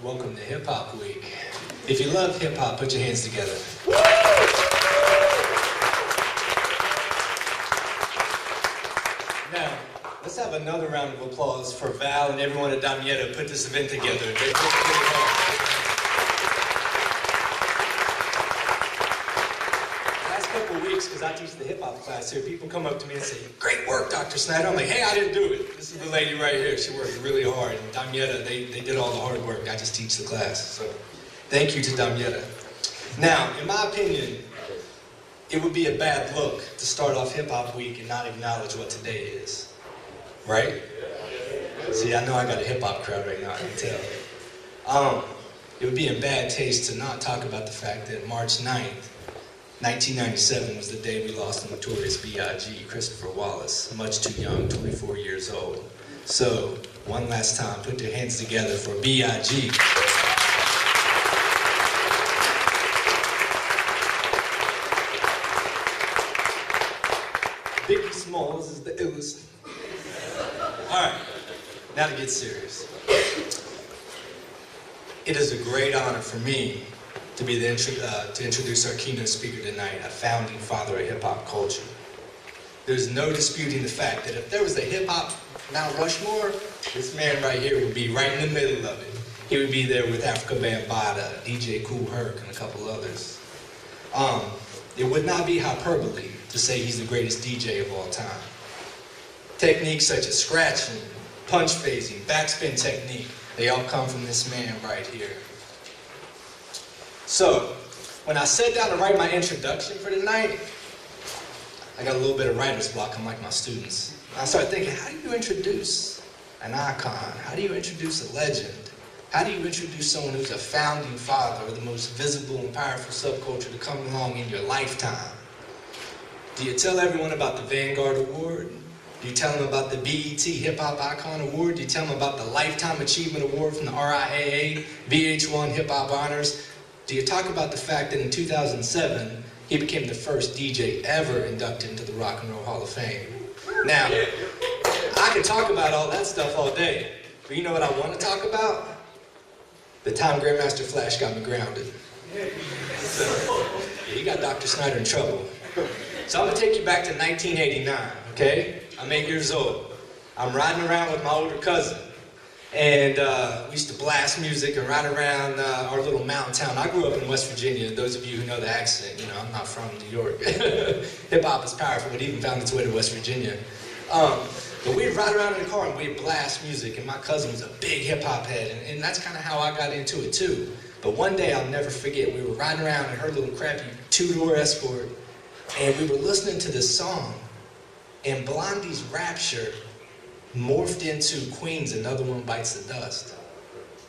Welcome to Hip Hop Week. If you love hip hop, put your hands together. Now, let's have another round of applause for Val and everyone at Damietta who put this event together. They worked really hard. Because I teach the hip-hop class here, people come up to me and say, "Great work, Dr. Snyder." I'm like, "Hey, I didn't do it. This is the lady right here. She worked really hard." And Damietta, they did all the hard work. I just teach the class. So thank you to Damietta. Now, in my opinion, it would be a bad look to start off Hip-Hop Week and not acknowledge what today is. Right? See, I know I got a hip-hop crowd right now, I can tell. It would be in bad taste to not talk about the fact that March 9th, 1997 was the day we lost the notorious B.I.G., Christopher Wallace, much too young, 24 years old. So, one last time, put your hands together for B.I.G. Biggie Smalls is the illest. All right, now to get serious. It is a great honor for me to be to introduce our keynote speaker tonight, a founding father of hip-hop culture. There's no disputing the fact that if there was a hip-hop Mount Rushmore, this man right here would be right in the middle of it. He would be there with Africa Bambaataa, DJ Kool Herc, and a couple others. It would not be hyperbole to say he's the greatest DJ of all time. Techniques such as scratching, punch phasing, backspin technique, they all come from this man right here. So, when I sat down to write my introduction for tonight, I got a little bit of writer's block, unlike my students. I started thinking, how do you introduce an icon? How do you introduce a legend? How do you introduce someone who's a founding father or the most visible and powerful subculture to come along in your lifetime? Do you tell everyone about the Vanguard Award? Do you tell them about the BET Hip Hop Icon Award? Do you tell them about the Lifetime Achievement Award from the RIAA, VH1 Hip Hop Honors? Do you talk about the fact that in 2007, he became the first DJ ever inducted into the Rock and Roll Hall of Fame? Now, I could talk about all that stuff all day, but you know what I want to talk about? The time Grandmaster Flash got me grounded. So, yeah, he got Dr. Snyder in trouble. So I'm going to take you back to 1989, okay? I'm 8 years old. I'm riding around with my older cousin. And we used to blast music and ride around our little mountain town. I grew up in West Virginia. Those of you who know the accent, you know, I'm not from New York. Hip-hop is powerful. It even found its way to West Virginia. But we'd ride around in the car and we'd blast music. And my cousin was a big hip-hop head. And that's kind of how I got into it, too. But one day, I'll never forget, we were riding around in her little crappy two-door Escort. And we were listening to this song. And Blondie's Rapture morphed into Queen's Another One Bites the Dust.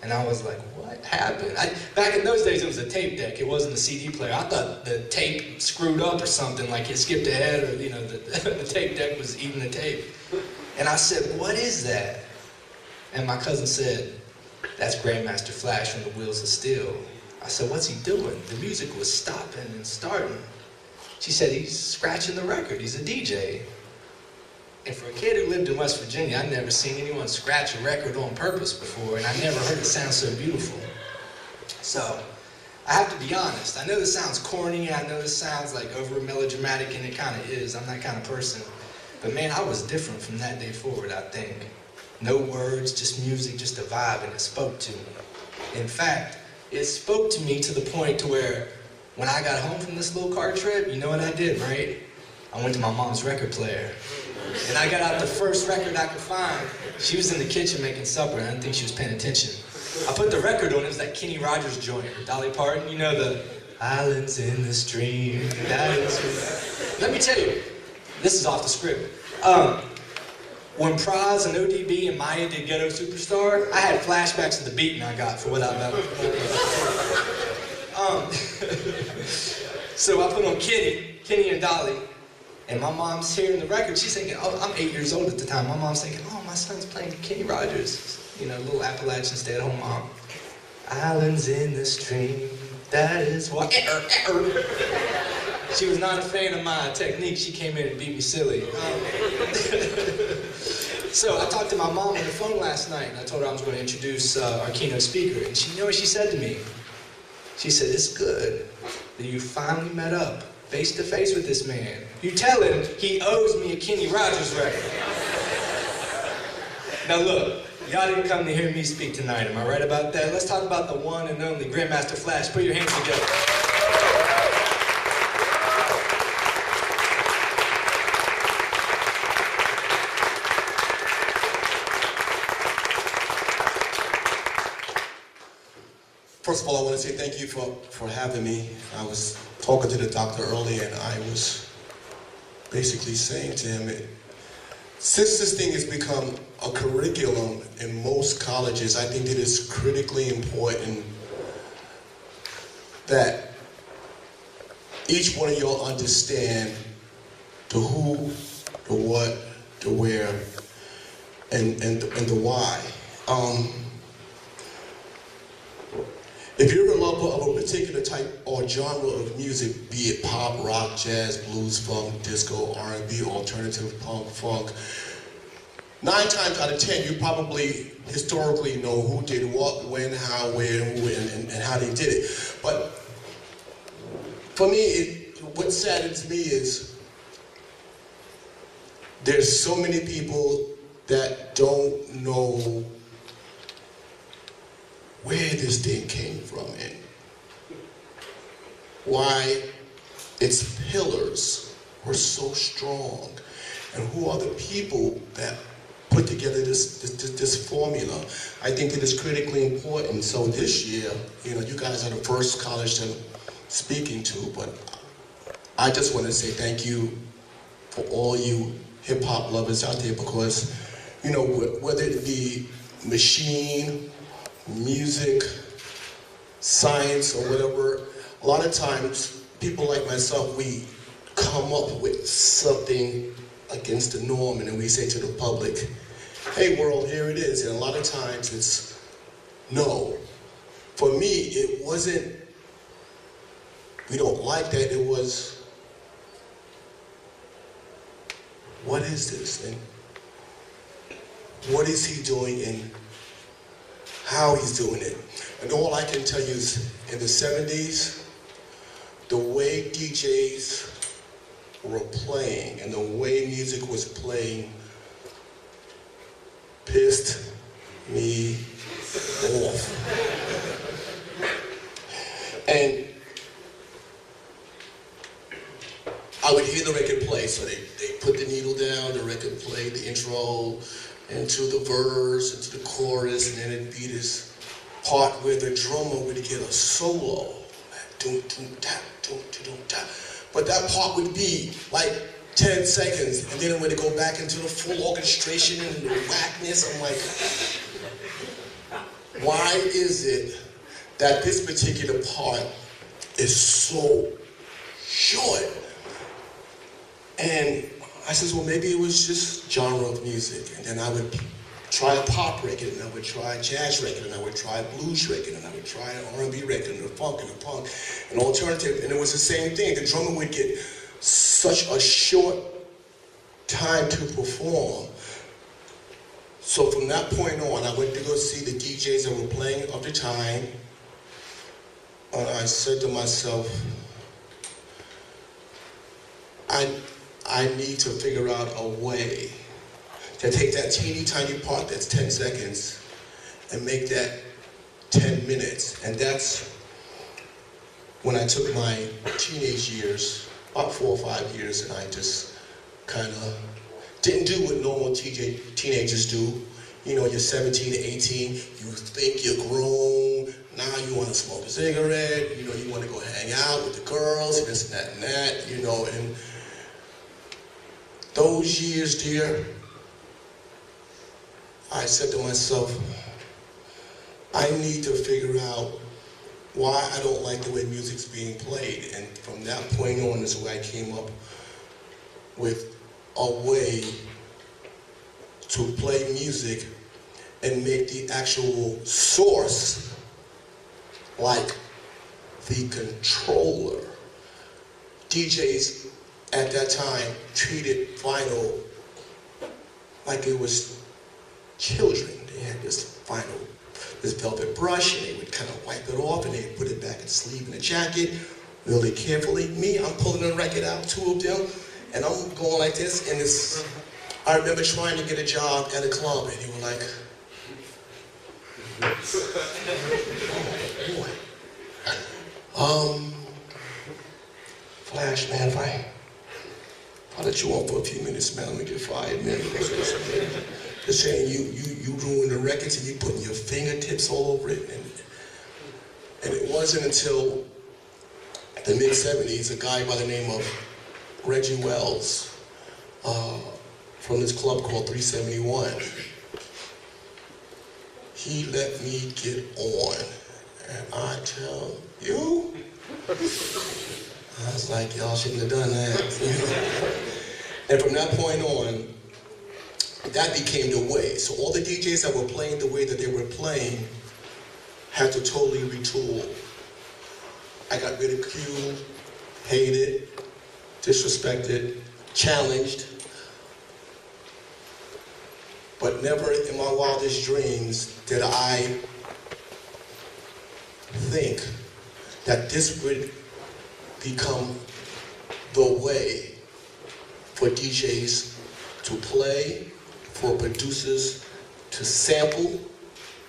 And I was like, what happened? Back in those days, it was a tape deck. It wasn't a CD player. I thought the tape screwed up or something, like it skipped ahead, or, you know, the tape deck was eating the tape. And I said, what is that? And my cousin said, that's Grandmaster Flash from the Wheels of Steel. I said, what's he doing? The music was stopping and starting. She said, he's scratching the record. He's a DJ. And for a kid who lived in West Virginia, I'd never seen anyone scratch a record on purpose before, and I never heard it sound so beautiful. So, I have to be honest. I know this sounds corny, I know this sounds like over melodramatic, and it kind of is. I'm that kind of person. But man, I was different from that day forward, I think. No words, just music, just a vibe, and it spoke to me. In fact, it spoke to me to the point to where when I got home from this little car trip, you know what I did, right? I went to my mom's record player. And I got out the first record I could find. She was in the kitchen making supper, and I didn't think she was paying attention. I put the record on, it was that Kenny Rogers joint, Dolly Parton, you know, the islands in the stream, Let me tell you, this is off the script. When Praz and ODB and Maya did Gato Superstar, I had flashbacks of the beating I got for what I done. So I put on Kenny and Dolly. And my mom's hearing the record, she's thinking, oh, I'm 8 years old at the time. My mom's thinking, oh, my son's playing Kenny Rogers. You know, little Appalachian stay-at-home mom. Islands in the stream, that is why. She was not a fan of my technique. She came in and beat me silly. So I talked to my mom on the phone last night, and I told her I was going to introduce our keynote speaker. And you know what she said to me? She said, "It's good that you finally met up face to face with this man. You tell him he owes me a Kenny Rogers record." Now look, y'all didn't come to hear me speak tonight, am I right about that? Let's talk about the one and only Grandmaster Flash. Put your hands together. First of all, I want to say thank you for having me. I was talking to the doctor earlier, and I was basically saying to him, since this thing has become a curriculum in most colleges, I think that it's critically important that each one of y'all understand the who, the what, the where, and the why. If you're a lover of a particular type or genre of music, be it pop, rock, jazz, blues, funk, disco, R&B, alternative, punk, funk, 9 times out of 10, you probably historically know who did what, when, how, where, who, and how they did it. But for me, what saddens me is there's so many people that don't know where this thing came from and why its pillars were so strong, and who are the people that put together this formula. I think that it's critically important. So this year, you guys are the first college I'm speaking to, but I just want to say thank you for all you hip-hop lovers out there, because, whether it be machine, music, science, or whatever, a lot of times people like myself, we come up with something against the norm, and then we say to the public, "Hey world, here it is." And a lot of times it's no. For me, it wasn't, we don't like that, it was, what is this, and what is he doing, and how he's doing it. And all I can tell you is, in the 70s, the way DJs were playing and the way music was playing pissed me off. And I would hear the record play, so they put the needle down, the record played the intro, into the verse, into the chorus, and then it'd be this part where the drummer would get a solo. But that part would be like 10 seconds, and then when they go back into the full orchestration and the whackness, I'm like, why is it that this particular part is so short? And I says, well, maybe it was just genre of music. And then I would try a pop record, and I would try a jazz record, and I would try a blues record, and I would try an R&B record, and a funk, and a punk, and alternative. And it was the same thing. The drummer would get such a short time to perform. So from that point on, I went to go see the DJs that were playing at the time. And I said to myself, I need to figure out a way to take that teeny tiny part that's 10 seconds and make that 10 minutes. And that's when I took my teenage years, about 4 or 5 years, and I just kind of didn't do what normal teenagers do. You're 17 to 18, you think you're grown, now you want to smoke a cigarette, you want to go hang out with the girls, this and that, and those years, dear, I said to myself, I need to figure out why I don't like the way music's being played. And from that point on is where I came up with a way to play music and make the actual source like the controller. DJs at that time treated vinyl like it was children. They had this velvet brush, and they would kind of wipe it off, and they'd put it back in the sleeve in the jacket, really carefully. Me, I'm pulling the record out, two of them, and I'm going like this, and this, I remember trying to get a job at a club, and they were like, oh boy. Flash, man, if I let you on for a few minutes, man, I'm gonna get fired, man. They're saying you ruined the records and you putting your fingertips all over it. And it wasn't until the mid-70s, a guy by the name of Reggie Wells, from this club called 371, he let me get on. And I tell you, I was like, y'all shouldn't have done that. And from that point on, that became the way. So all the DJs that were playing the way that they were playing had to totally retool. I got ridiculed, hated, disrespected, challenged, but never in my wildest dreams did I think that this would become the way for DJs to play, for producers to sample,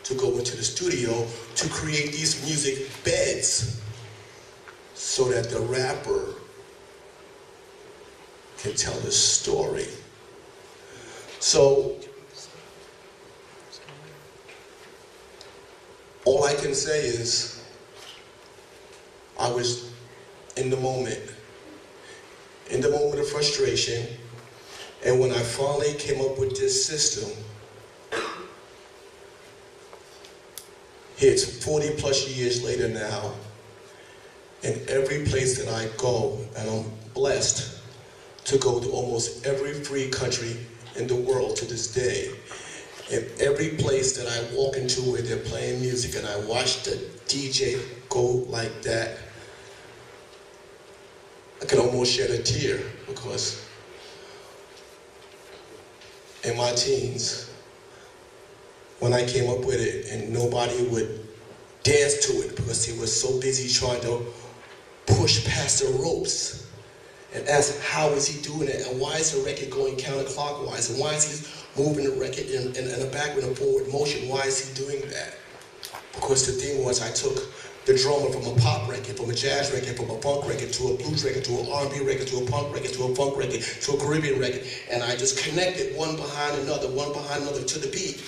to go into the studio, to create these music beds so that the rapper can tell the story. So, all I can say is, I was in the moment of frustration, and when I finally came up with this system, it's 40 plus years later now, and every place that I go, and I'm blessed to go to almost every free country in the world to this day, and every place that I walk into where they're playing music and I watch the DJ go like that, I can almost shed a tear, because in my teens, when I came up with it and nobody would dance to it because they were so busy trying to push past the ropes and ask how is he doing it, and why is the record going counterclockwise, and why is he moving the record in a backward and forward motion, why is he doing that? Because the thing was, I took the drummer from a pop record, from a jazz record, from a funk record, to a blues record, to an R&B record, to a punk record, to a funk record, to a Caribbean record, and I just connected one behind another to the beat.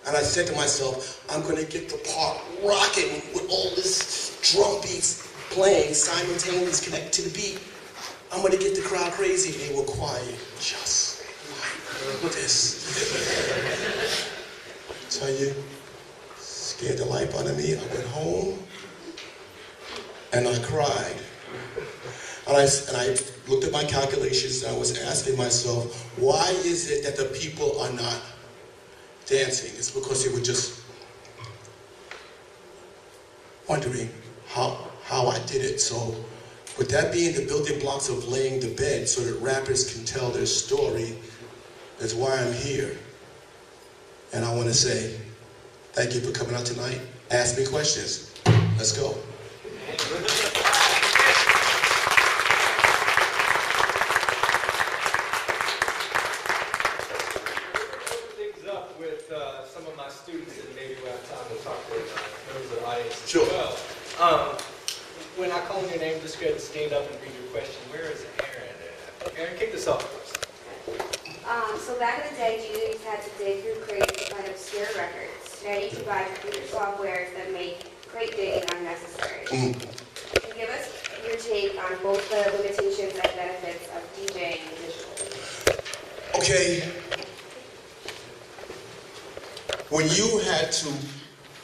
And I said to myself, I'm gonna get the part rocking with all this drum beats playing simultaneously connected to the beat. I'm gonna get the crowd crazy. They were quiet, just like this. Tell you, scared the life out of me. I went home and I cried. And I looked at my calculations and I was asking myself, why is it that the people are not dancing? It's because they were just wondering how I did it. So with that being the building blocks of laying the bed so that rappers can tell their story, that's why I'm here. And I want to say, thank you for coming out tonight. Ask me questions. Let's go. Things up with some of my students, and maybe we'll have time to talk with members of the audience as Sure. well. When I call your name, just go ahead and stand up and read your question. Where is Aaron? Aaron, kick this off for us. So back in the day, juniors had to dig through crates to find obscure records. Today, you can buy computer softwares that make crate digging unnecessary. Can you give us your take on both the limitations and benefits of DJing digitally? Okay. When you had to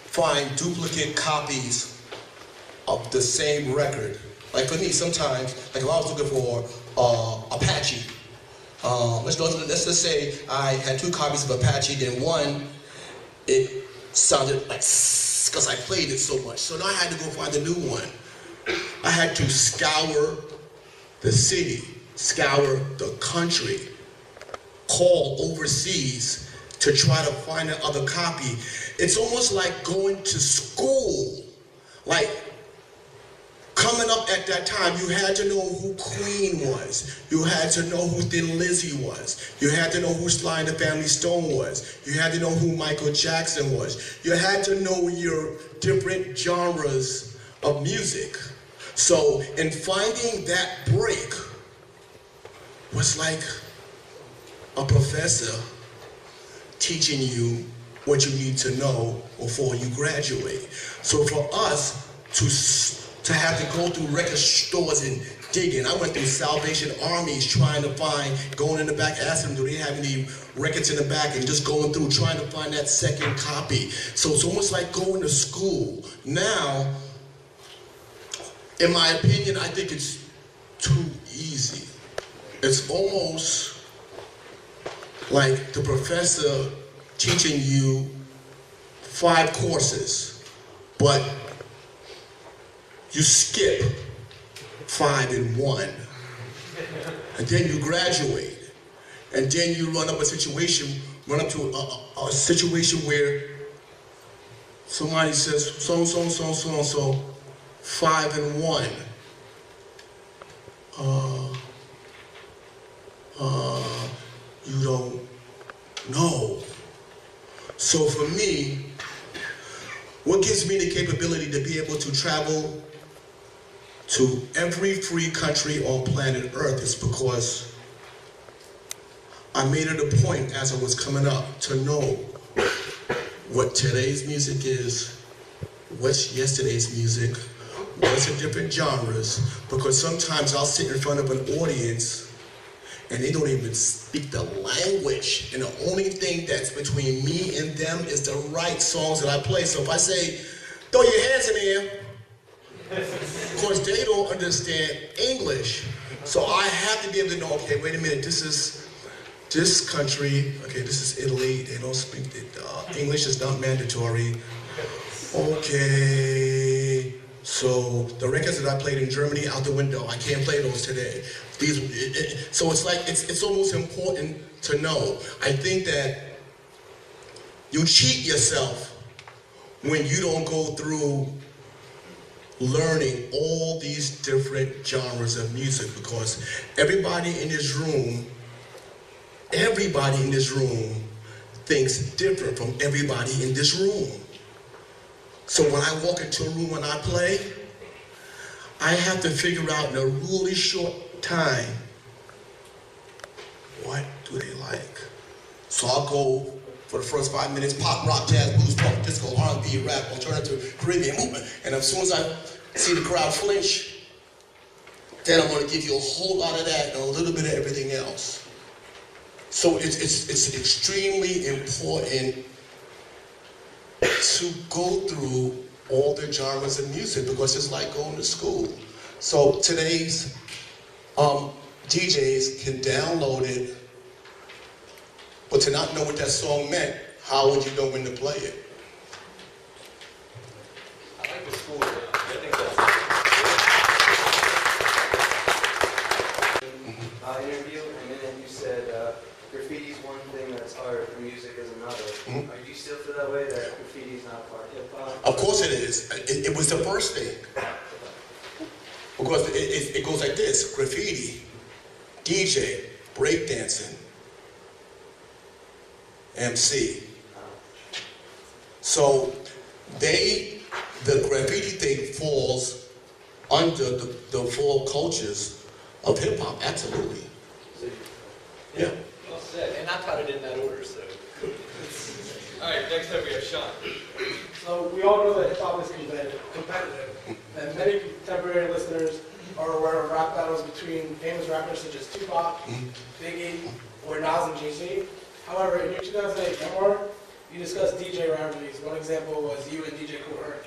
find duplicate copies of the same record, like for me sometimes, like if I was looking for Apache, let's just say I had 2 copies of Apache, then one, it sounded like because I played it so much. So now I had to go find a new one. I had to scour the city, scour the country call overseas to try to find another copy. It's almost like going to school. Like, coming up at that time, you had to know who Queen was. You had to know who Thin Lizzy was. You had to know who Sly and the Family Stone was. You had to know who Michael Jackson was. You had to know your different genres of music. So, in finding that break was like a professor teaching you what you need to know before you graduate. So for us to have to go through record stores and digging, I went through Salvation Armies trying to find, going in the back, asking them, do they have any records in the back, and just going through trying to find that second copy. So it's almost like going to school. Now, in my opinion, I think it's too easy. It's almost like the professor teaching you 5 courses, but you skip 5 in 1. And then you graduate. And then you run up to a situation where somebody says, so, 5 in 1. You don't know. So for me, what gives me the capability to be able to travel to every free country on planet Earth is because I made it a point as I was coming up to know what today's music is, what's yesterday's music, what's the different genres, because sometimes I'll sit in front of an audience and they don't even speak the language, and the only thing that's between me and them is the right songs that I play. So if I say, throw your hands in the air, of course they don't understand English. So I have to be able to know, okay, wait a minute, this is this country, okay, this is Italy, they don't speak, English is not mandatory. Okay, so the records that I played in Germany, out the window, I can't play those today. So it's like, it's almost important to know. I think that you cheat yourself when you don't go through learning all these different genres of music, because everybody in this room thinks different from everybody in this room. So when I walk into a room and I play, I have to figure out in a really short time, what do they like? So I'll go for the first 5 minutes, pop, rock, jazz, blues, punk, disco, R&B, rap, alternative, Caribbean movement. And as soon as I see the crowd flinch, then I'm going to give you a whole lot of that and a little bit of everything else. So it's extremely important to go through all the genres of music, because it's like going to school. So today's DJs can download it, but to not know what that song meant, how would you know when to play it? I like the school thing. I think that's interview, and then you said graffiti's one thing that's art, and music is another. Mm-hmm. Do you still feel that way, that graffiti's not part of hip-hop? Of course it is. It was the first thing. Because it goes like this: graffiti, DJ, breakdancing, MC. So the graffiti thing falls under the 4 cultures of hip hop, absolutely. Yeah. well said. And I taught it in that order, so. All right, next up we have Sean. So we all know that hip hop is competitive, and many contemporary listeners are aware of rap battles between famous rappers such as Tupac, Biggie, or Nas and Jay-Z. However, in your 2008 memoir, you discussed DJ rivalries. One example was you and DJ Kool Herc.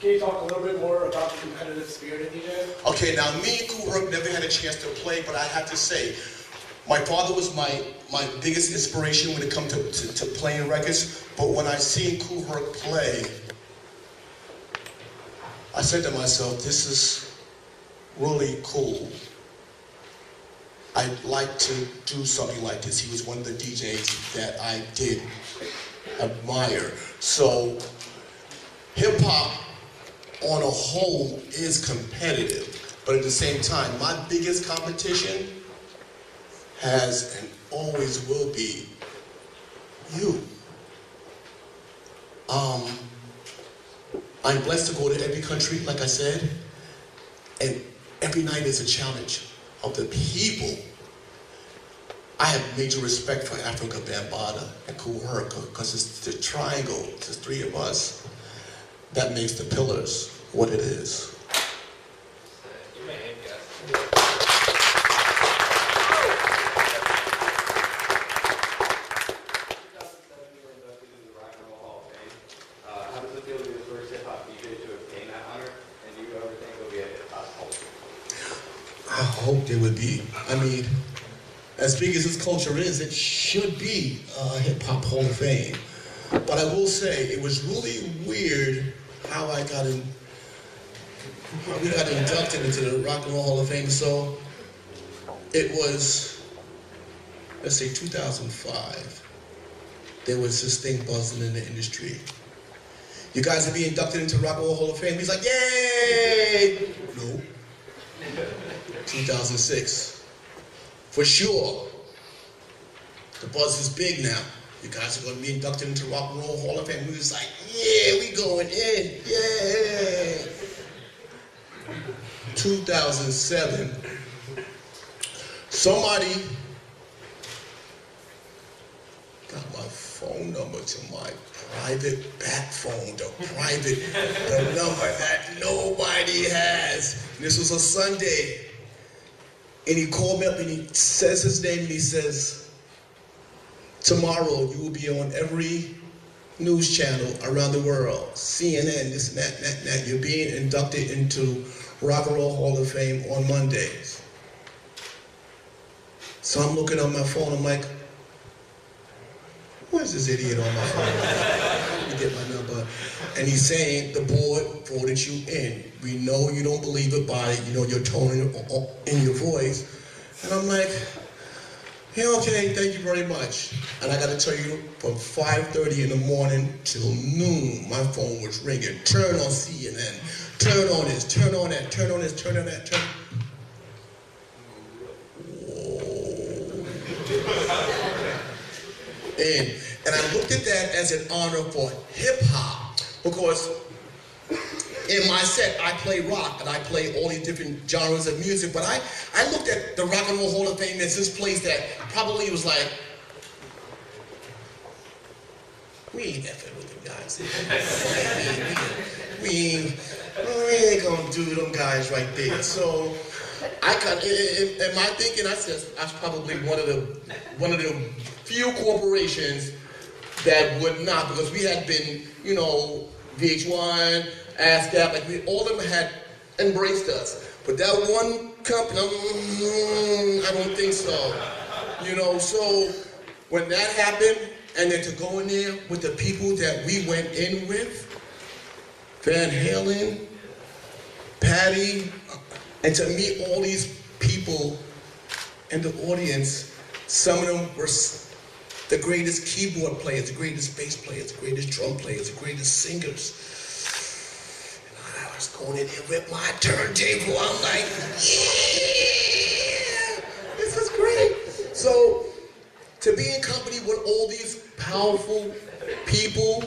Can you talk a little bit more about the competitive spirit of DJ? Okay, now me and Kool Herc never had a chance to play, but I have to say, my father was my biggest inspiration when it comes to playing records. But when I seen Kool Herc play, I said to myself, this is really cool. I'd like to do something like this. He was one of the DJs that I did admire. So hip-hop on a whole is competitive, but at the same time, my biggest competition has and always will be you. I'm blessed to go to every country, like I said, and every night is a challenge of the people. I have major respect for Africa Bambaataa and Kool Herc, because it's the triangle, it's the three of us, that makes the Pillars what it is. You may have guessed. How does it feel to be the first hip-hop DJ to obtain that honor? And do you ever think there'll be a hip-hop culture? I hope there would be. I mean, as big as this culture is, it should be a hip-hop Hall of Fame. But I will say, it was really weird how we got inducted into the Rock and Roll Hall of Fame. So it was, let's say 2005. There was this thing buzzing in the industry. You guys will be inducted into Rock and Roll Hall of Fame. He's like, yay! No. 2006. For sure. The buzz is big now. You guys are going to be inducted into Rock and Roll Hall of Fame. We was like, yeah, we going in. Yeah. 2007. Somebody got my phone number to my private back phone, the number that nobody has. This was a Sunday. And he called me up and he says his name and he says, tomorrow you will be on every news channel around the world, CNN, this and that, and that. You're being inducted into Rock and Roll Hall of Fame on Mondays. So I'm looking on my phone, I'm like, where's this idiot on my phone? Let me get my number. And he's saying, the board voted you in. We know you don't believe it by, your tone in your voice. And I'm like, yeah, okay, thank you very much. And I gotta tell you, from 5:30 in the morning till noon, my phone was ringing. Turn on CNN, turn on this, turn on that, turn on this, turn on that, turn. Whoa. And I looked at that as an honor for hip hop, because in my set, I play rock and I play all these different genres of music, but I looked at the Rock and Roll Hall of Fame as this place that probably was like, we ain't effing with them guys. we ain't gonna do them guys right there. So I in my thinking, I said I was probably one of the few corporations that would not, because we had been, VH1, ASCAP, like all of them had embraced us. But that one company, I don't think so. So when that happened, and then to go in there with the people that we went in with, Van Halen, Patty, and to meet all these people in the audience, some of them were the greatest keyboard players, the greatest bass players, the greatest drum players, the greatest singers. And I was going in there with my turntable. I'm like, yeah, this is great. So to be in company with all these powerful people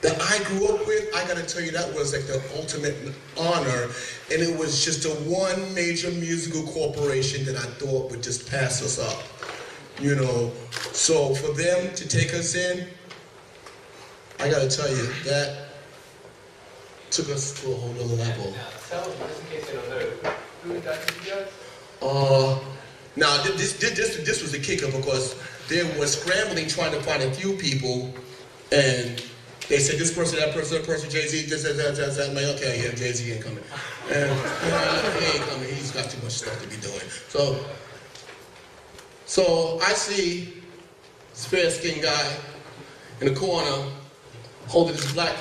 that I grew up with, I gotta tell you, that was like the ultimate honor. And it was just the one major musical corporation that I thought would just pass us up. So for them to take us in, I gotta tell you, that took us to a whole other level. Now, tell them, just in case they don't know, who inducted you guys? Now this was the kicker, because they were scrambling trying to find a few people, and they said this person, that person, Jay-Z, this, that. I'm like, okay, yeah, Jay-Z ain't coming. And he ain't coming, he's got too much stuff to be doing. So I see this fair-skinned guy in the corner holding this black.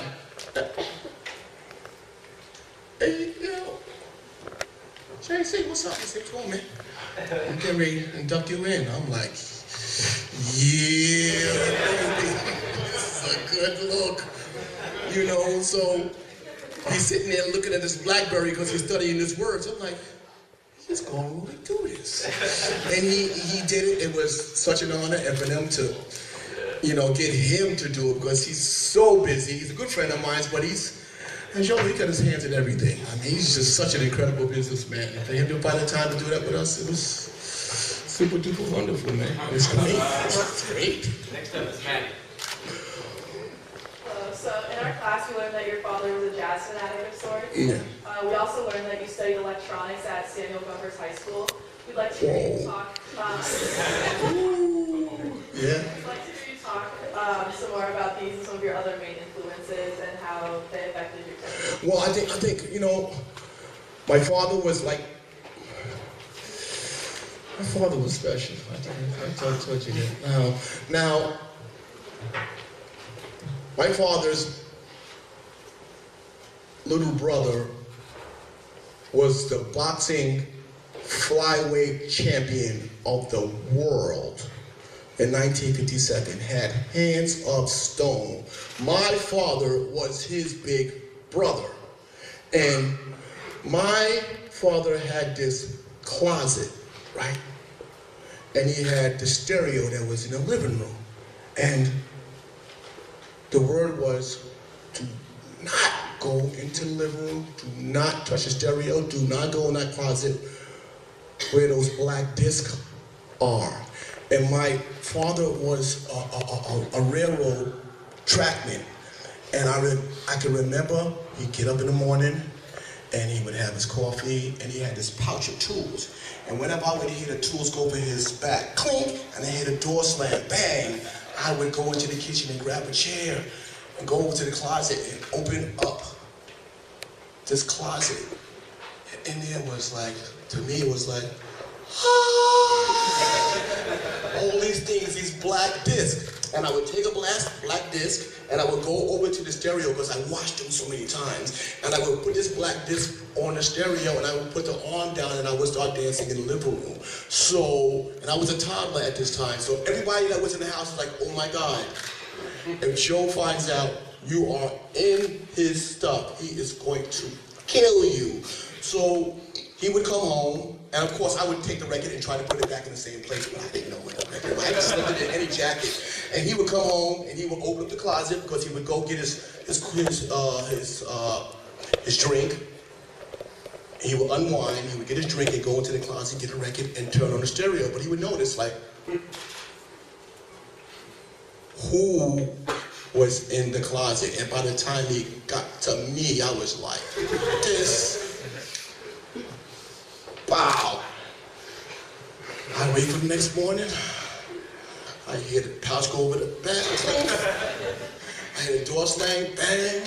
Hey, Jay-Z, what's up? He said, come on, man. I'm getting ready to induct you in. I'm like, yeah, baby. This is a good look. You know, so he's sitting there looking at this BlackBerry because he's studying his words. I'm like, he's going to really do this. And he did it. It was such an honor, and for them to, you know, get him to do it because he's so busy. He's a good friend of mine, but he got his hands in everything. I mean, he's just such an incredible businessman. And for him to find the time to do that with us, it was super duper wonderful, man. It's great. It's great. Next up is Maddie. So in our class, we learned that your father was a jazz fanatic of sorts. Yeah. We also learned that you studied electronics at Samuel Gompers High School. We'd like to hear you talk. Yeah. We'd like to hear you talk some more about these and some of your other main influences and how they affected your career. Well, I think, you know, my father was like, my father was special. I told you that. Now, my father's little brother was the boxing flyweight champion of the world in 1957, had hands of stone. My father was his big brother. And my father had this closet, right? And he had the stereo that was in the living room. And the word was, do not go into the living room, do not touch the stereo, do not go in that closet where those black discs are. And my father was a railroad trackman. And I can remember he'd get up in the morning and he would have his coffee and he had this pouch of tools. And whenever I would hear the tools go over his back, clink, and I hear the door slam, bang, I would go into the kitchen and grab a chair and go over to the closet and open up this closet. And in there was like, to me it was like, all these things, these black discs. And I would take a black disc and I would go over to the stereo because I watched them so many times. And I would put this black disc on the stereo and I would put the arm down and I would start dancing in the living room. So, and I was a toddler at this time. So everybody that was in the house was like, oh my God. If Joe finds out you are in his stuff, he is going to kill you. So he would come home. And of course, I would take the record and try to put it back in the same place, but I didn't know where the record was. I just slipped it in any jacket. And he would come home and he would open up the closet because he would go get his drink. He would unwind, he would get his drink and go into the closet, get a record and turn on the stereo. But he would notice, like, who was in the closet. And by the time he got to me, I was like, this. Wow. I wake up the next morning, I hear the pouch go over the back, I hear the door slam, bang,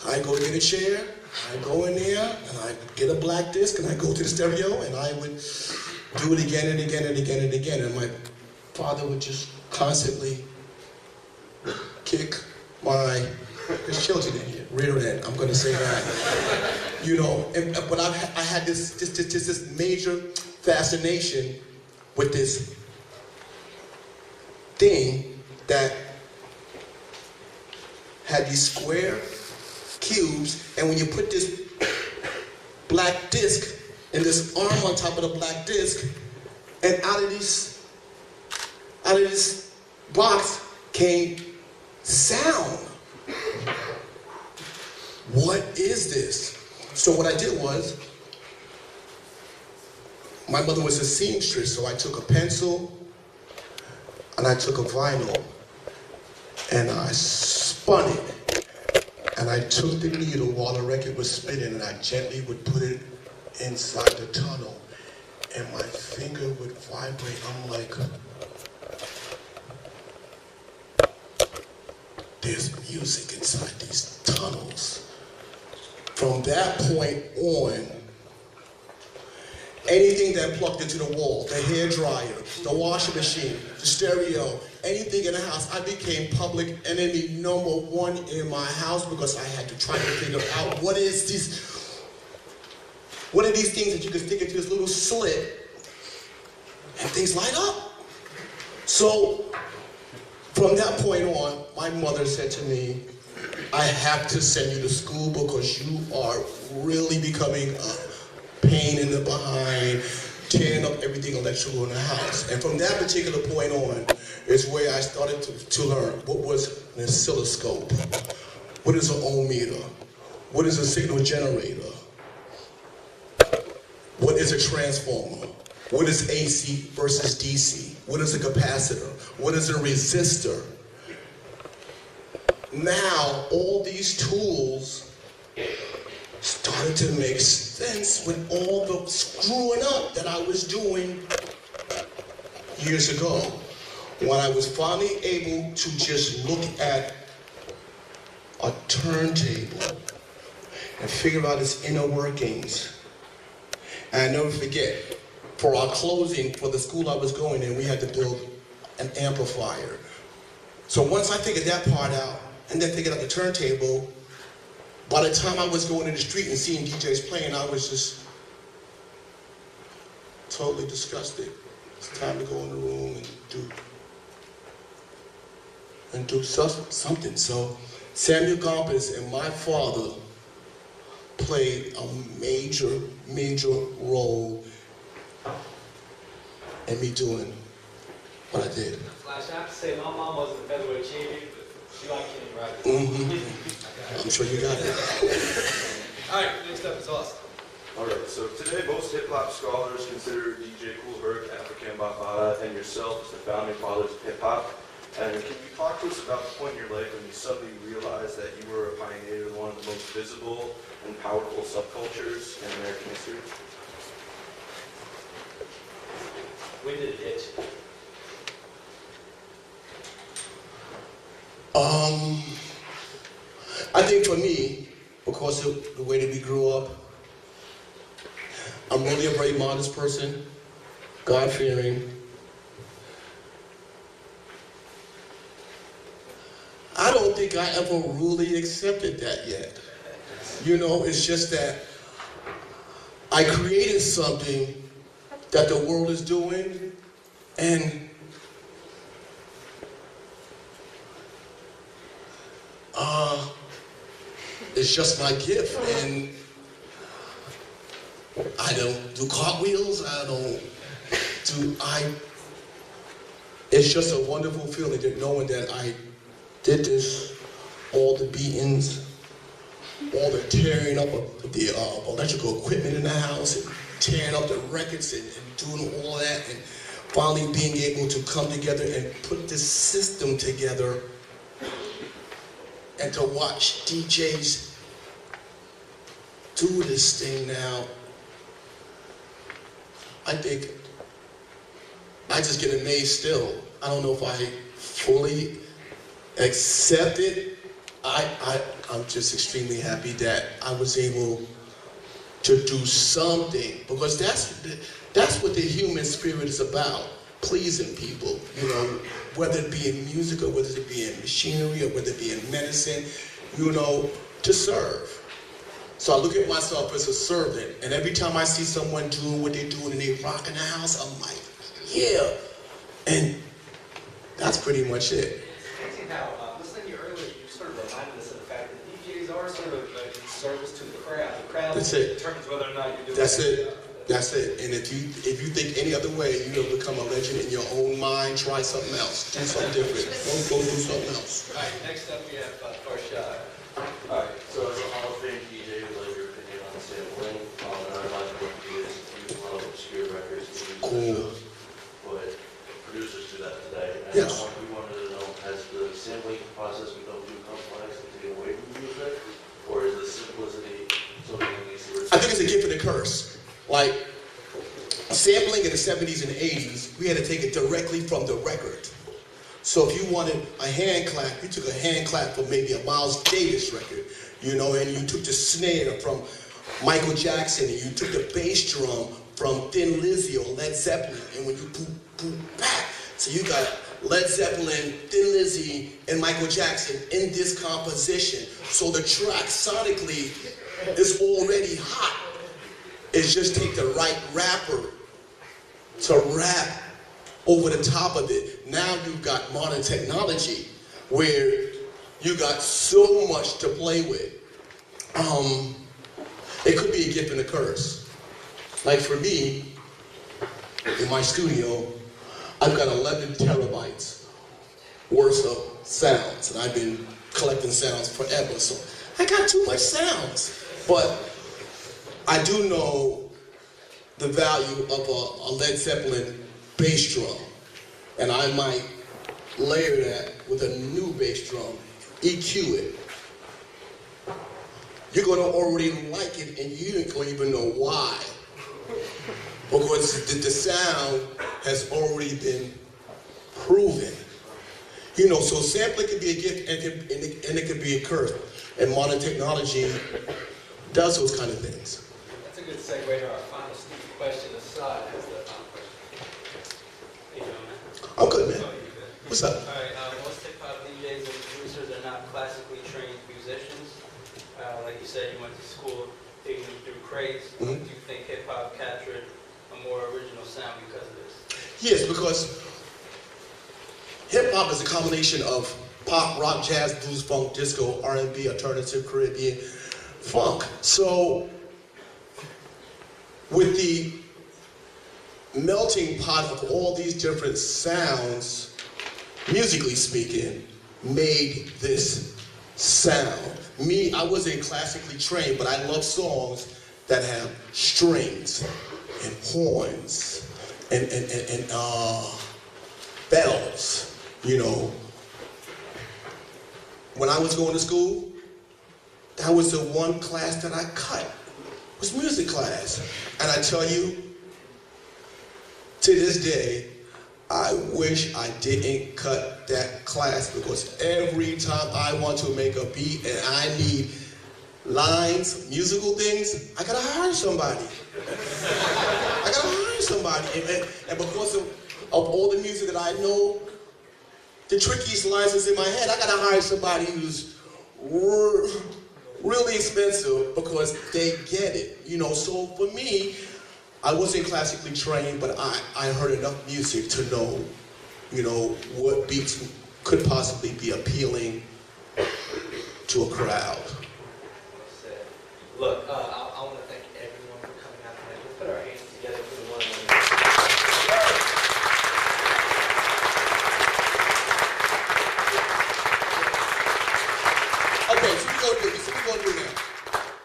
I go to get a chair, I go in there, and I get a black disc, and I go to the stereo, and I would do it again and again and again and again, and my father would just constantly kick his children in here, rear end, I'm gonna say that. You know, but I had this major fascination with this thing that had these square cubes, and when you put this black disc and this arm on top of the black disc, and out of this box came sound. What is this? So what I did was, my mother was a seamstress, so I took a pencil and I took a vinyl and I spun it. And I took the needle while the record was spinning and I gently would put it inside the tunnel and my finger would vibrate. I'm like, there's music inside these tunnels. From that point on, anything that plugged into the wall, the hair dryer, the washing machine, the stereo, anything in the house, I became public enemy #1 in my house because I had to try to figure out what are these things that you can stick into this little slit and things light up. So from that point on, my mother said to me, I have to send you to school because you are really becoming a pain in the behind, tearing up everything electrical in the house. And from that particular point on is where I started to learn what was an oscilloscope, what is an ohm meter, what is a signal generator, what is a transformer, what is AC versus DC, what is a capacitor, what is a resistor. Now, all these tools started to make sense with all the screwing up that I was doing years ago. When I was finally able to just look at a turntable and figure out its inner workings. And I never forget, for our closing for the school I was going in, we had to build an amplifier. So once I figured that part out, and then figured out the turntable, by the time I was going in the street and seeing DJs playing, I was just totally disgusted. It's time to go in the room and do something. So Samuel Gompers and my father played a major role in me doing what I did. Flash, I have to say, my mom wasn't a featherweight champion, but she liked Kenny Rogers. I'm sure you got it. All right, next up is Austin. All right, so today most hip-hop scholars consider DJ Kool Herc, African Bambaataa, and yourself as the founding fathers of hip-hop. And can you talk to us about the point in your life when you suddenly realized that you were a pioneer of one of the most visible and powerful subcultures in American history? When did it hit you? I think for me, because of the way that we grew up, I'm really a very modest person, God-fearing. I don't think I ever really accepted that yet. You know, it's just that I created something that the world is doing, and it's just my gift, and I don't do cartwheels, it's just a wonderful feeling that knowing that I did this, all the beatings, all the tearing up of the electrical equipment in the house, and tearing up the records and doing all that, and finally being able to come together and put this system together, and to watch DJs do this thing now. I think I just get amazed still. I don't know if I fully accept it. I'm just extremely happy that I was able to do something, because that's what the human spirit is about, pleasing people, you know, whether it be in music or whether it be in machinery or whether it be in medicine, you know, to serve. So I look at myself as a servant, and every time I see someone doing what they're doing and they rocking the house, I'm like, yeah. And that's pretty much it. It's amazing how, listening to you earlier, you sort of reminded us of the fact that DJs are sort of in service to the crowd. The crowd That's it. determines whether or not you're doing That's it. it. That's it. And if you think any other way, you will become a legend in your own mind. Try something else. Do something different. Go do something else. All right, next up we have Farshad. All right, so as a Hall of Fame DJ, what is your opinion on sampling? And our last book is use a lot of obscure records to use Cool. but producers do that today. And Yes. we wanted to know, has the sampling process become too complex to take away from music? Or is the simplicity something that needs to I think it's a gift and a curse. Like, sampling in the 70s and 80s, we had to take it directly from the record. So if you wanted a hand clap, you took a hand clap from maybe a Miles Davis record, you know, and you took the snare from Michael Jackson, and you took the bass drum from Thin Lizzy or Led Zeppelin, and when you boop, boop, back, so you got Led Zeppelin, Thin Lizzy, and Michael Jackson in this composition. So the track sonically is already hot. It's just take the right rapper to rap over the top of it. Now you've got modern technology where you got so much to play with. It could be a gift and a curse. Like for me, in my studio, I've got 11 terabytes worth of sounds, and I've been collecting sounds forever, so I got too much sounds. But I do know the value of a Led Zeppelin bass drum, and I might layer that with a new bass drum, EQ it. You're gonna already like it, and you ain't gonna even know why. Because the sound has already been proven. You know, so sampling can be a gift and it can be a curse. And modern technology does those kind of things. That's a good segue to our final Steve question. Aside as the final question. Hey, John. I'm good, man. What's up? All right, most hip-hop DJs and producers are not classically trained musicians. Like you said, you went to school digging through crates. Do you think hip-hop captured a more original sound because of this? Yes, because hip-hop is a combination of pop, rock, jazz, blues, funk, disco, R&B, alternative, Caribbean, funk. So with the melting pot of all these different sounds, musically speaking, made this sound. Me, I wasn't classically trained, but I love songs that have strings and horns and bells, you know. When I was going to school, that was the one class that I cut, was music class. And I tell you, to this day, I wish I didn't cut that class, because every time I want to make a beat and I need lines, musical things, I gotta hire somebody. I gotta hire somebody. And because of all the music that I know, the trickiest lines is in my head. I gotta hire somebody who's really expensive because they get it. You know, so for me, I wasn't classically trained, but I heard enough music to know, you know, what beats could possibly be appealing to a crowd. Look, I want to thank everyone for coming out tonight. Let's put our hands together for the one and only. Okay, so we're gonna do now.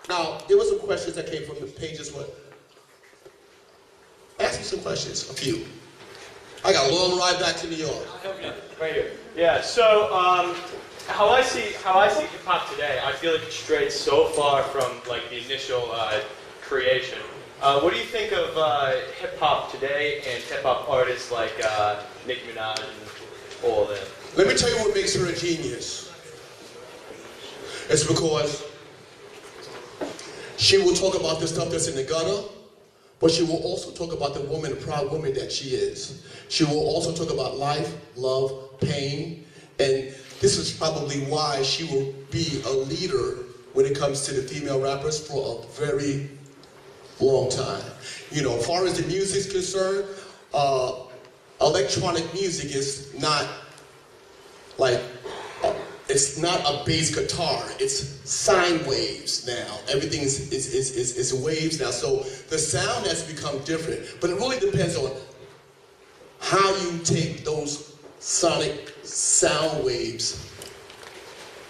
Now, there were some questions that came from the pages. Ask me some questions, a few. I got a long ride back to New York. I'll help you. Right here. Yeah, so how I see hip hop today, I feel like it strayed so far from like the initial creation. What do you think of hip hop today and hip hop artists like Nicki Minaj and all of them? Let me tell you what makes her a genius. It's because she will talk about the stuff that's in the gutter, but she will also talk about the woman, the proud woman that she is. She will also talk about life, love, pain, and this is probably why she will be a leader when it comes to the female rappers for a very long time. You know, as far as the music's concerned, electronic music is not like, it's not a bass guitar, it's sine waves now. Everything is waves now. So the sound has become different, but it really depends on how you take those sonic sound waves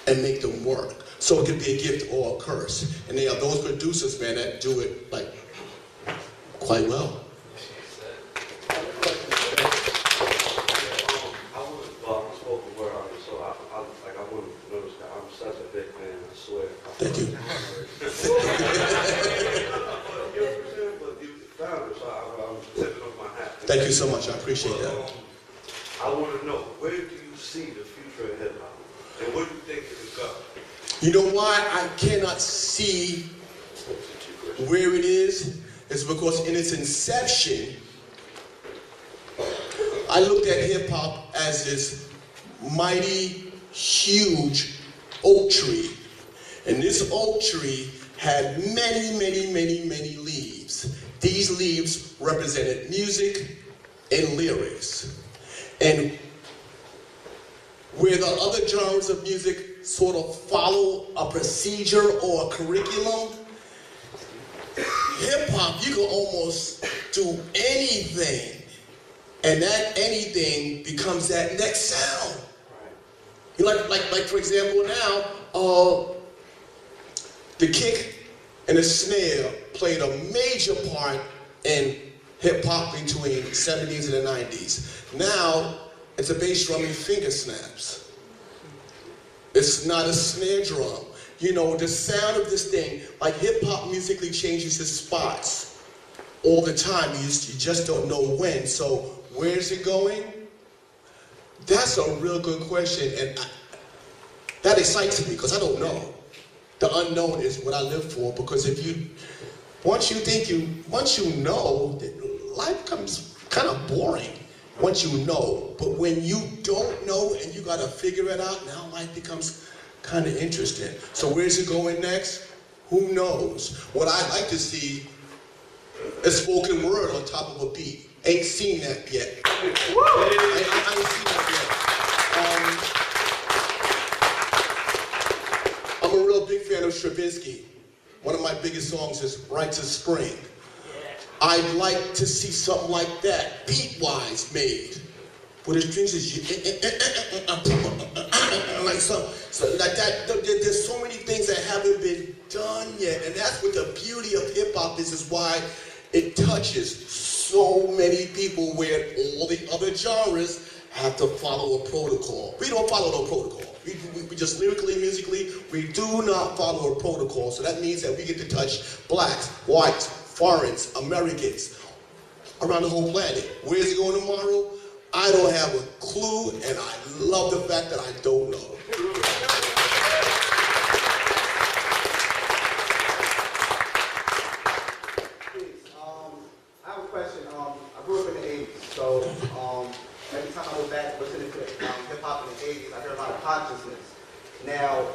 and make them work. So it can be a gift or a curse. And they are those producers, man, that do it like quite well. Thank you. Thank you so much. I appreciate that. I want to know, where do you see the future of hip hop? And what do you think it will go? You know why I cannot see where it is? It's because in its inception, I looked at hip hop as this mighty, huge oak tree. And this oak tree had many, many, many, many leaves. These leaves represented music, in lyrics. And where the other genres of music sort of follow a procedure or a curriculum, hip hop, you can almost do anything, and that anything becomes that next sound. You know, like for example now, the kick and the snare played a major part in hip hop between the 70s and the 90s. Now, it's a bass drum and finger snaps. It's not a snare drum. You know, the sound of this thing, like hip hop musically changes its spots all the time. You just don't know when. So where's it going? That's a real good question, and that excites me because I don't know. The unknown is what I live for, because once you know, life becomes kind of boring once you know. But when you don't know and you got to figure it out, now life becomes kind of interesting. So where's it going next? Who knows? What I'd like to see is spoken word on top of a beat. Ain't seen that yet. I ain't seen that yet. I'm a real big fan of Stravinsky. One of my biggest songs is Rites of Spring. I'd like to see something like that, beat-wise made. Where the strings is like so like that. There's so many things that haven't been done yet, and that's what the beauty of hip hop is. Is why it touches so many people, where all the other genres have to follow a protocol. We don't follow no protocol. We just lyrically, musically, we do not follow a protocol. So that means that we get to touch blacks, whites, foreigners, Americans, around the whole planet. Where's it going tomorrow? I don't have a clue, and I love the fact that I don't know. I have a question. I grew up in the 80s, so every time I was back listening to hip-hop in the 80s, I heard a lot of consciousness. Now,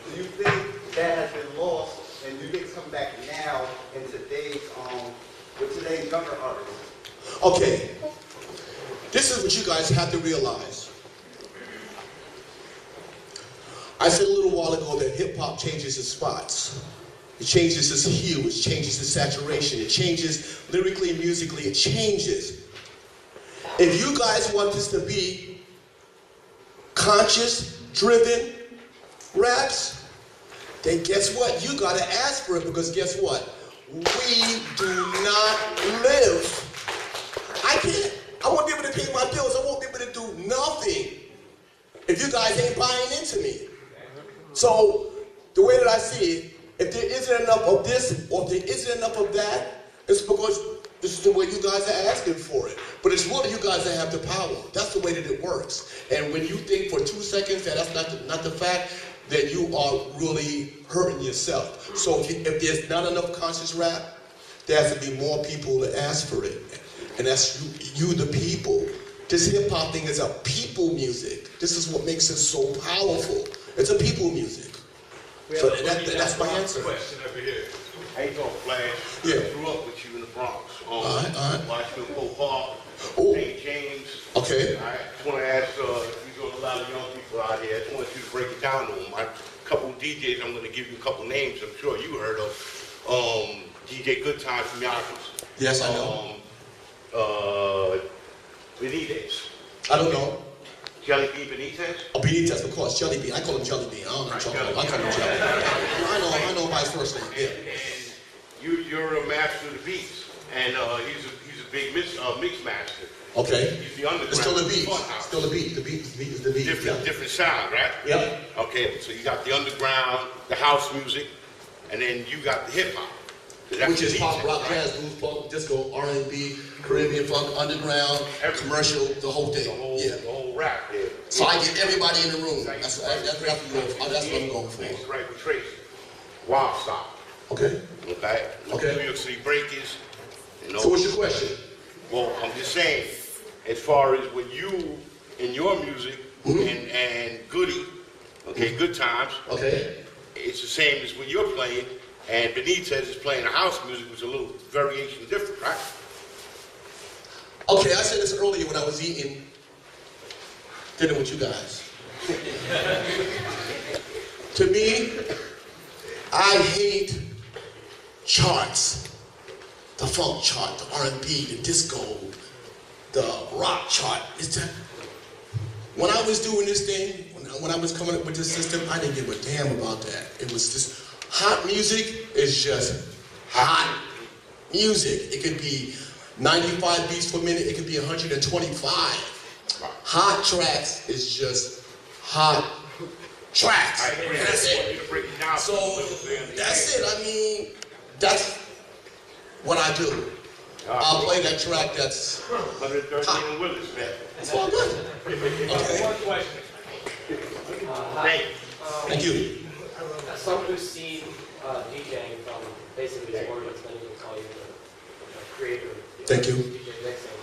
do you think that has been lost, and do you think it's coming back now in today's, with today's younger artists? Okay, this is what you guys have to realize. I said a little while ago that hip-hop changes its spots. It changes its hue, it changes its saturation, it changes lyrically, musically, it changes. If you guys want this to be conscious, driven raps, then guess what? You gotta ask for it, because guess what? We do not live. I won't be able to pay my bills. I won't be able to do nothing if you guys ain't buying into me. So the way that I see it, if there isn't enough of this or if there isn't enough of that, it's because this is the way you guys are asking for it. But it's really you guys that have the power. That's the way that it works. And when you think for 2 seconds that that's not the fact, then you are really hurting yourself. So if there's not enough conscious rap, there has to be more people to ask for it. And that's you the people. This hip-hop thing is a people music. This is what makes it so powerful. It's a people music. So that's my answer. Question over here. How you doing, Flash? Yeah. I grew up with you in the Bronx. All right. Watched you in Pope Park, Oh. St. James. Okay. All right. Just want to ask, you got a lot of young people out here. I just want you to break it down to them. A couple of DJs, I'm going to give you a couple names I'm sure you heard of. DJ Good Time from Yonkers. Yes, I know. Benitez. I don't know. Jelly Bean Benitez? Oh, Benitez, of course. Jelly Bean. I call him Jelly Bean. I don't know Jelly Bean. I call him Jelly Bean. I know by his first name. Yeah. And you're a master of the beats. And he's a big mix master. Okay. He's the underground. It's still a beat. Funhouse. Still a beat. The beat is the beat. Different sound, right? Yeah. Okay, so you got the underground, the house music, and then you got the hip hop. Which is pop, rock, jazz, blues, funk, disco, R&B, Caribbean funk, underground, commercial, the whole thing. The whole rap there. So I get everybody in the room. That's what I'm going for. That's right, with Tracy. Wild Stop. Okay. Okay? Okay. New York City Breakers. You know. So what's your question? Well, I'm just saying, as far as with you and your music and Goody, okay, Good Times, okay, it's the same as when you're playing, and Benitez is playing the house music, which is a little variation different, right? Okay, I said this earlier when I was eating dinner with you guys. To me, I hate charts. The funk chart, the R&B, the disco, the rock chart. It's that when I was doing this thing, when I was coming up with this system, I didn't give a damn about that. It was just hot music is just hot music. It could be 95 beats per minute, it could be 125. Hot tracks is just hot tracks. That's it. So that's it. I mean, that's what I do. I'll play that track that's 113 Willis, man. It's all good. Okay. One question. Thank you. As someone who's seen DJing from basically his origins, then you can call you the creator of Thank you. DJ mixing.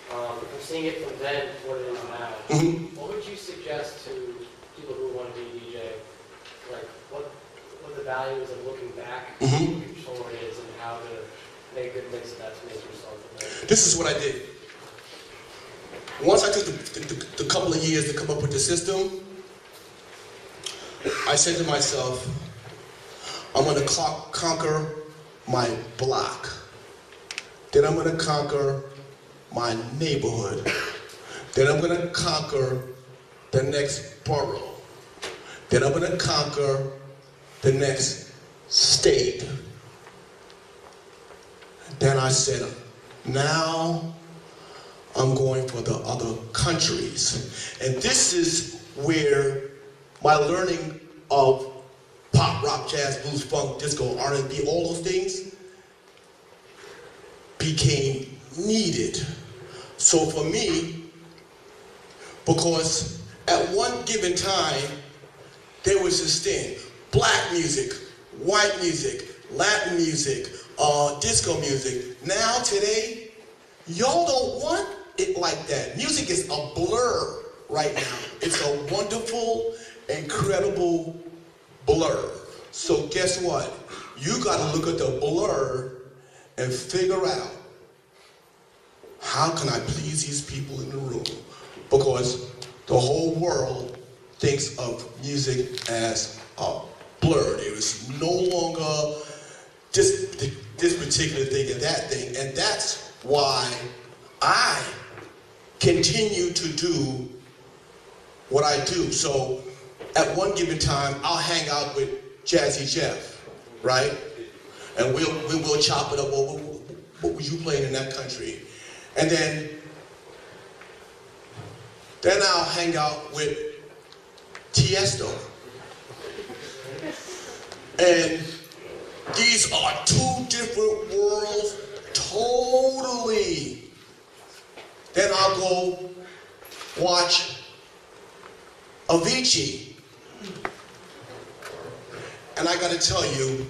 From seeing it from then to what it is now, what would you suggest to people who want to be a DJ? Like, what the value is of looking back, looking forward is, and how to make a good mix of that to make yourself a better. This is what I did. Once I took the couple of years to come up with the system, I said to myself, I'm going to conquer my block. Then I'm going to conquer my neighborhood. Then I'm going to conquer the next borough. Then I'm going to conquer the next state. Then I said, now I'm going for the other countries. And this is where my learning of pop, rock, jazz, blues, funk, disco, R&B, all those things became needed. So for me, because at one given time, there was this thing, black music, white music, Latin music, disco music. Now today, y'all don't want it like that. Music is a blur right now. It's a wonderful, incredible blur. So guess what? You gotta look at the blur and figure out, how can I please these people in the room? Because the whole world thinks of music as a blur. There is no longer this particular thing and that thing. And that's why I continue to do what I do. So at one given time, I'll hang out with Jazzy Jeff, right? And we'll chop it up. Well, what were you playing in that country? And then I'll hang out with Tiesto. And these are two different worlds, totally. Then I'll go watch Avicii. And I gotta tell you,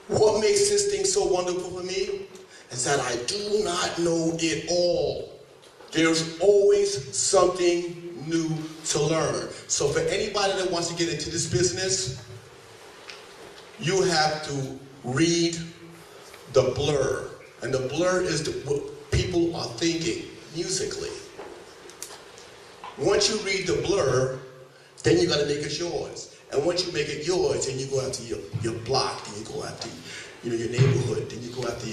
what makes this thing so wonderful for me is that I do not know it all. There's always something new to learn. So for anybody that wants to get into this business, you have to read the blur. And the blur is what people are thinking musically. Once you read the blur, then you gotta make it yours. And once you make it yours, then you go after your block, then you go after your neighborhood, then you go after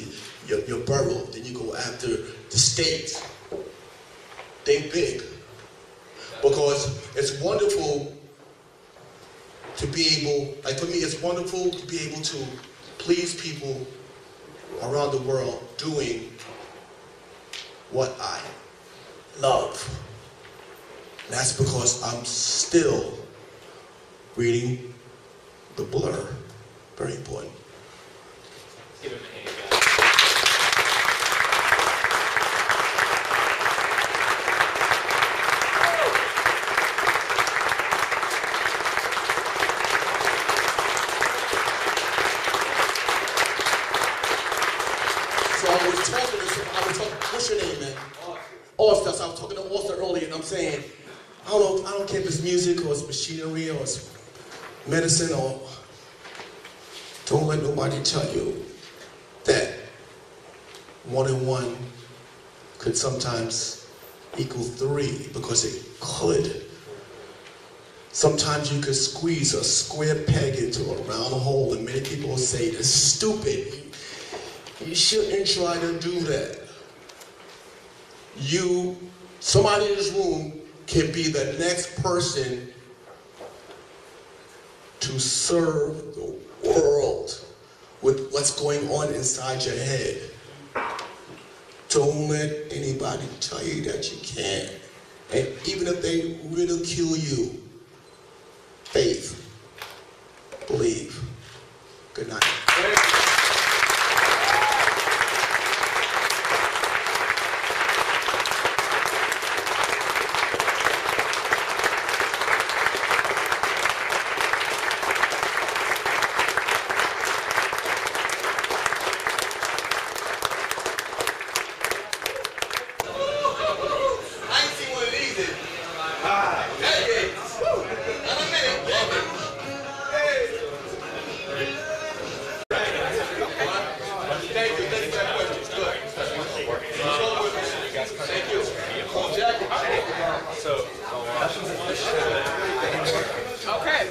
your borough, then you go after the state. Think big. Because it's wonderful to be able, like for me, it's wonderful to be able to please people around the world doing what I love. And that's because I'm still reading the blur. Very important. Let's give him a hand, guys. So I was talking, what's your name, man? Austin. So I was talking to Austin earlier, and I'm saying, I don't care if it's music or it's machinery or it's medicine, or don't let nobody tell you that 1 and 1 could sometimes equal 3 because it could. Sometimes you could squeeze a square peg into a round hole, and many people will say, that's stupid. You shouldn't try to do that. Somebody in this room can be the next person to serve the world with what's going on inside your head. Don't let anybody tell you that you can't. And even if they ridicule you, faith, believe. Good night. Okay.